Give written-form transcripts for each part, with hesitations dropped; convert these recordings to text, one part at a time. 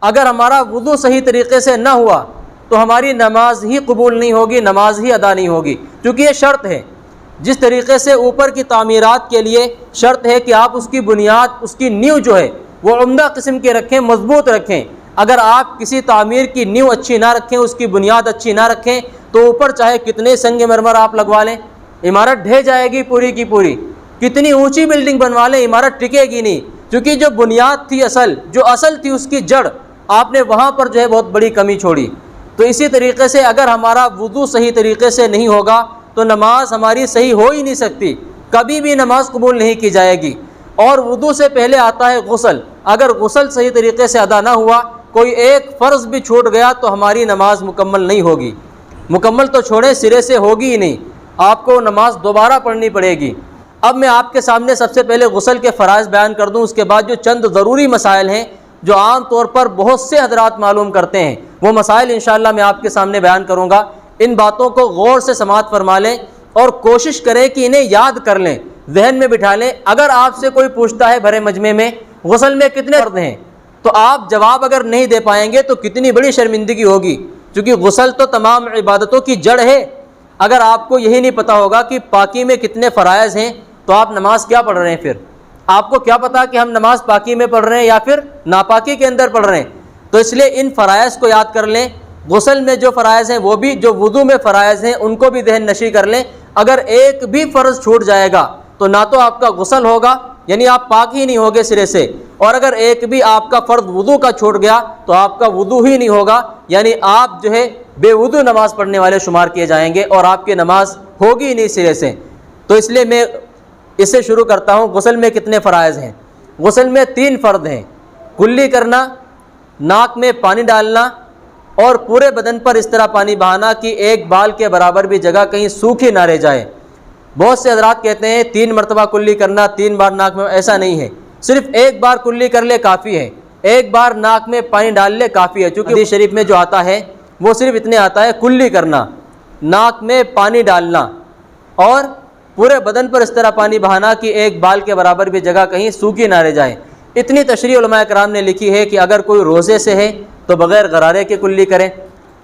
اگر ہمارا وضو صحیح طریقے سے نہ ہوا تو ہماری نماز ہی قبول نہیں ہوگی، نماز ہی ادا نہیں ہوگی، کیونکہ یہ شرط ہے۔ جس طریقے سے اوپر کی تعمیرات کے لیے شرط ہے کہ آپ اس کی بنیاد، اس کی نیو جو ہے وہ عمدہ قسم کے رکھیں، مضبوط رکھیں۔ اگر آپ کسی تعمیر کی نیو اچھی نہ رکھیں، اس کی بنیاد اچھی نہ رکھیں، تو اوپر چاہے کتنے سنگ مرمر آپ لگوا لیں، عمارت ڈھہ جائے گی پوری کی پوری۔ کتنی اونچی بلڈنگ بنوا لیں، عمارت ٹکے گی نہیں، کیونکہ جو بنیاد تھی، جو اصل تھی، اس کی جڑ آپ نے وہاں پر جو ہے بہت بڑی کمی چھوڑی۔ تو اسی طریقے سے اگر ہمارا وضو صحیح طریقے سے نہیں ہوگا تو نماز ہماری صحیح ہو ہی نہیں سکتی، کبھی بھی نماز قبول نہیں کی جائے گی۔ اور وضو سے پہلے آتا ہے غسل۔ اگر غسل صحیح طریقے سے ادا نہ ہوا، کوئی ایک فرض بھی چھوٹ گیا تو ہماری نماز مکمل نہیں ہوگی۔ مکمل تو چھوڑیں، سرے سے ہوگی ہی نہیں، آپ کو نماز دوبارہ پڑھنی پڑے گی۔ اب میں آپ کے سامنے سب سے پہلے غسل کے فرائض بیان کر دوں، اس کے بعد جو چند ضروری مسائل ہیں جو عام طور پر بہت سے حضرات معلوم کرتے ہیں، وہ مسائل انشاءاللہ میں آپ کے سامنے بیان کروں گا۔ ان باتوں کو غور سے سماعت فرما لیں اور کوشش کریں کہ انہیں یاد کر لیں، ذہن میں بٹھا لیں۔ اگر آپ سے کوئی پوچھتا ہے بھرے مجمع میں غسل میں کتنے فرض ہیں، تو آپ جواب اگر نہیں دے پائیں گے تو کتنی بڑی شرمندگی ہوگی، کیونکہ غسل تو تمام عبادتوں کی جڑ ہے۔ اگر آپ کو یہی نہیں پتہ ہوگا کہ پاکی میں کتنے فرائض ہیں تو آپ نماز کیا پڑھ رہے ہیں؟ پھر آپ کو کیا پتا کہ ہم نماز پاکی میں پڑھ رہے ہیں یا پھر ناپاکی کے اندر پڑھ رہے ہیں؟ تو اس لیے ان فرائض کو یاد کر لیں۔ غسل میں جو فرائض ہیں وہ بھی، جو وضو میں فرائض ہیں ان کو بھی ذہن نشی کر لیں۔ اگر ایک بھی فرض چھوٹ جائے گا تو نہ تو آپ کا غسل ہوگا، یعنی آپ پاک ہی نہیں ہوگے سرے سے، اور اگر ایک بھی آپ کا فرض وضو کا چھوٹ گیا تو آپ کا وضو ہی نہیں ہوگا، یعنی آپ جو ہے بے وضو نماز پڑھنے والے شمار کیے جائیں گے اور آپ کی نماز ہوگی ہی نہیں سرے سے۔ تو اس لیے میں اس سے شروع کرتا ہوں۔ غسل میں کتنے فرائض ہیں؟ غسل میں 3 فرض ہیں: کلی کرنا، ناک میں پانی ڈالنا، اور پورے بدن پر اس طرح پانی بہانا کہ ایک بال کے برابر بھی جگہ کہیں سوکھی نہ رہ جائے۔ بہت سے حضرات کہتے ہیں 3 مرتبہ کلی کرنا، 3 بار ناک میں، ایسا نہیں ہے، صرف ایک بار کلی کر لے کافی ہے، ایک بار ناک میں پانی ڈال لے کافی ہے، چونکہ حدیث شریف میں جو آتا ہے وہ صرف اتنے آتا ہے: کلی کرنا، ناک میں پانی ڈالنا، اور پورے بدن پر اس طرح پانی بہانا کہ ایک بال کے برابر بھی جگہ کہیں سوکھی نہ رہ جائے۔ اتنی تشریح علماء کرام نے لکھی ہے کہ اگر کوئی روزے سے ہے تو بغیر غرارے کے کلی کرے،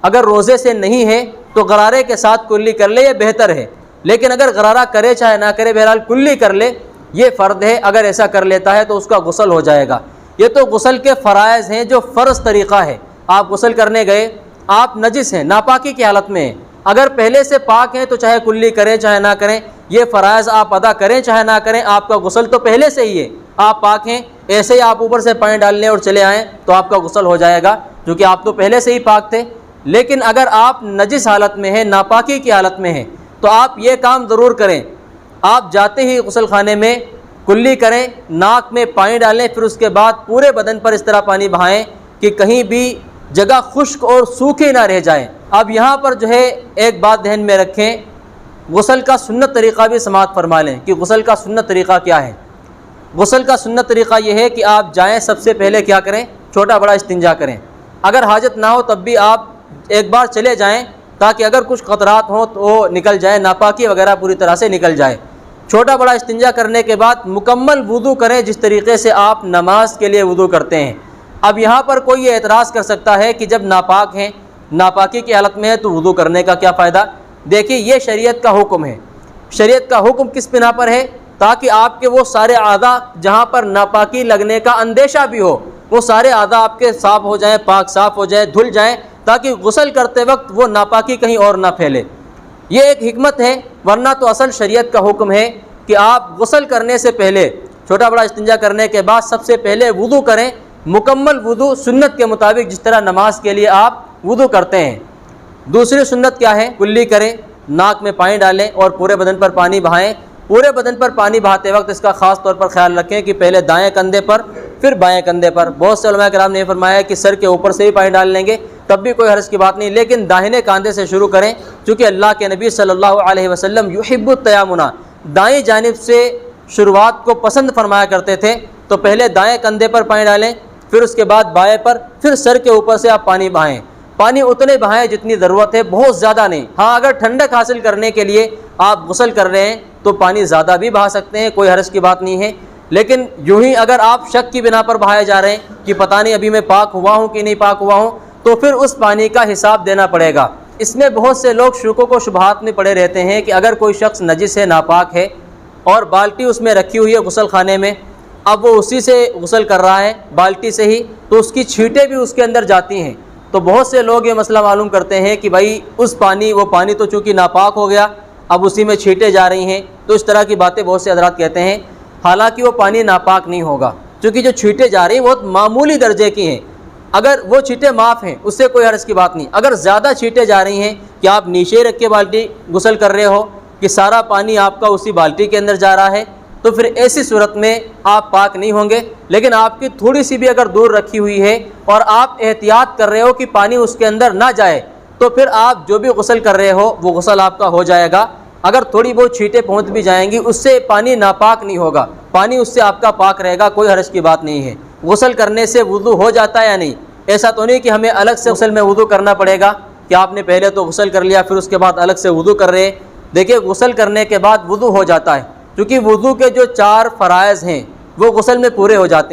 اگر روزے سے نہیں ہے تو غرارے کے ساتھ کلی کر لے، یہ بہتر ہے۔ لیکن اگر غرارہ کرے چاہے نہ کرے، بہرحال کلی کر لے، یہ فرض ہے۔ اگر ایسا کر لیتا ہے تو اس کا غسل ہو جائے گا۔ یہ تو غسل کے فرائض ہیں جو فرض طریقہ ہے۔ آپ غسل کرنے گئے، آپ نجس ہیں، ناپاکی کی حالت میں ہیں، اگر پہلے سے پاک ہیں تو چاہے کلی کریں چاہے نہ کریں، یہ فرائض آپ ادا کریں چاہے نہ کریں، آپ کا غسل تو پہلے سے ہی ہے، آپ پاک ہیں۔ ایسے ہی آپ اوپر سے پانی ڈال لیں اور چلے آئیں تو آپ کا غسل ہو جائے گا، کیونکہ آپ تو پہلے سے ہی پاک تھے۔ لیکن اگر آپ نجس حالت میں ہیں، ناپاکی کی حالت میں ہیں، تو آپ یہ کام ضرور کریں، آپ جاتے ہی غسل خانے میں کلی کریں، ناک میں پانی ڈالیں، پھر اس کے بعد پورے بدن پر اس طرح پانی بہائیں کہ کہیں بھی جگہ خشک اور سوکھی نہ رہ جائیں۔ اب یہاں پر جو ہے ایک بات ذہن میں رکھیں، غسل کا سنت طریقہ بھی سماعت فرما لیں کہ غسل کا سنت طریقہ کیا ہے۔ غسل کا سنت طریقہ یہ ہے کہ آپ جائیں، سب سے پہلے کیا کریں؟ چھوٹا بڑا استنجا کریں۔ اگر حاجت نہ ہو تب بھی آپ ایک بار چلے جائیں تاکہ اگر کچھ قطرات ہوں تو وہ نکل جائیں، ناپاکی وغیرہ پوری طرح سے نکل جائے۔ چھوٹا بڑا استنجا کرنے کے بعد مکمل وضو کریں جس طریقے سے آپ نماز کے لیے وضو کرتے ہیں۔ اب یہاں پر کوئی یہ اعتراض کر سکتا ہے کہ جب ناپاک ہیں، ناپاکی کی حالت میں ہے تو وضو کرنے کا کیا فائدہ؟ دیکھیے یہ شریعت کا حکم ہے۔ شریعت کا حکم کس بنا پر ہے؟ تاکہ آپ کے وہ سارے اعضاء جہاں پر ناپاکی لگنے کا اندیشہ بھی ہو، وہ سارے اعضاء آپ کے صاف ہو جائیں، پاک صاف ہو جائیں، دھل جائیں، تاکہ غسل کرتے وقت وہ ناپاکی کہیں اور نہ پھیلے۔ یہ ایک حکمت ہے، ورنہ تو اصل شریعت کا حکم ہے کہ آپ غسل کرنے سے پہلے، چھوٹا بڑا استنجا کرنے کے بعد سب سے پہلے وضو کریں، مکمل وضو سنت کے مطابق جس طرح نماز کے لیے آپ وضو کرتے ہیں۔ دوسری سنت کیا ہے؟ کلی کریں، ناک میں پانی ڈالیں اور پورے بدن پر پانی بہائیں۔ پورے بدن پر پانی بہاتے وقت اس کا خاص طور پر خیال رکھیں کہ پہلے دائیں کندھے پر پھر بائیں کندھے پر۔ بہت سے علماء کرام نے فرمایا کہ سر کے اوپر سے بھی پانی ڈال لیں گے تب بھی کوئی حرج کی بات نہیں، لیکن داہنے کاندھے سے شروع کریں، چونکہ اللہ کے نبی صلی اللہ علیہ وسلم یحب التیامنا، دائیں جانب سے شروعات کو پسند فرمایا کرتے تھے۔ تو پہلے دائیں کندھے پر پانی ڈالیں، پھر اس کے بعد بائیں پر، پھر سر کے اوپر سے آپ پانی بہائیں۔ پانی اتنے بہائیں جتنی ضرورت ہے، بہت زیادہ نہیں۔ ہاں اگر ٹھنڈک حاصل کرنے کے لیے آپ غسل کر رہے ہیں تو پانی زیادہ بھی بہا سکتے ہیں، کوئی حرج کی بات نہیں ہے، لیکن یوں ہی اگر آپ شک کی بنا پر بہائے جا رہے ہیں کہ پتہ نہیں ابھی میں پاک ہوا ہوں کہ نہیں پاک ہوا ہوں، تو پھر اس پانی کا حساب دینا پڑے گا۔ اس میں بہت سے لوگ شکوک و شبہات میں پڑے رہتے ہیں کہ اگر کوئی شخص نجس ہے، ناپاک ہے، اور بالٹی اس میں رکھی ہوئی ہے غسل خانے میں، اب وہ اسی سے غسل کر رہا ہے بالٹی سے ہی، تو اس کی چھینٹیں بھی اس کے اندر جاتی ہیں۔ تو بہت سے لوگ یہ مسئلہ معلوم کرتے ہیں کہ بھائی وہ پانی تو چونکہ ناپاک ہو گیا، اب اسی میں چھینٹیں جا رہی ہیں، تو اس طرح کی باتیں بہت سے حضرات کہتے ہیں۔ حالانکہ وہ پانی ناپاک نہیں ہوگا، چونکہ جو چھینٹیں جا رہی ہیں بہت معمولی درجے کی ہیں، اگر وہ چھینٹیں معاف ہیں اس سے کوئی حرج کی بات نہیں۔ اگر زیادہ چھینٹیں جا رہی ہیں کہ آپ نیچے رکھ کے بالٹی غسل کر رہے ہو کہ سارا پانی آپ کا اسی بالٹی کے اندر جا رہا ہے، تو پھر ایسی صورت میں آپ پاک نہیں ہوں گے۔ لیکن آپ کی تھوڑی سی بھی اگر دور رکھی ہوئی ہے اور آپ احتیاط کر رہے ہو کہ پانی اس کے اندر نہ جائے، تو پھر آپ جو بھی غسل کر رہے ہو وہ غسل آپ کا ہو جائے گا۔ اگر تھوڑی بہت چھینٹیں پہنچ بھی جائیں گی، اس سے پانی ناپاک نہیں ہوگا، پانی اس سے آپ کا پاک رہے گا، کوئی حرج کی بات نہیں ہے۔ غسل کرنے سے وضو ہو جاتا ہے یا نہیں؟ ایسا تو نہیں کہ ہمیں الگ سے غسل میں وضو کرنا پڑے گا کہ آپ نے پہلے تو غسل کر لیا پھر اس کے بعد الگ سے وضو کر رہے ہیں۔ دیکھیں غسل کرنے کے بعد وضو ہو جاتا ہے، کیونکہ وضو کے جو 4 فرائض ہیں وہ غسل میں پورے ہو جاتے ہیں۔